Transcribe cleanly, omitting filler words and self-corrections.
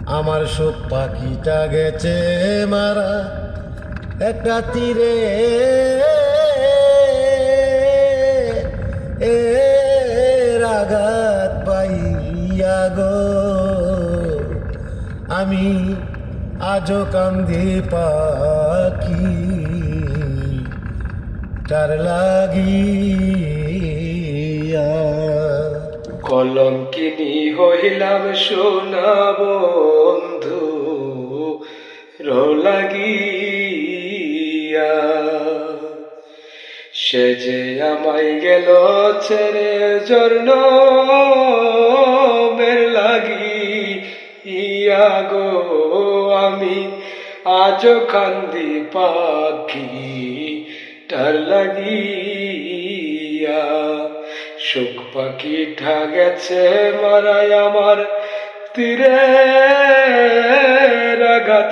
আমার সব পাখিটা গেছে মারা একটা তীরে এ আঘাত পাইয়া গো আমি আজও কান্দি পাখি তার লাগিয়া কলঙ্কিনী হইলাম সোনা বন্ধু লাগিয়া সে যে আমায় গেল ছেড়ে জর্ণ মের লাগিয়া গো আমি আজও কান্দি পাখি তার লাগিয়া সুখ পাখিটা গেছে মারাই আমার তীরে আঘাত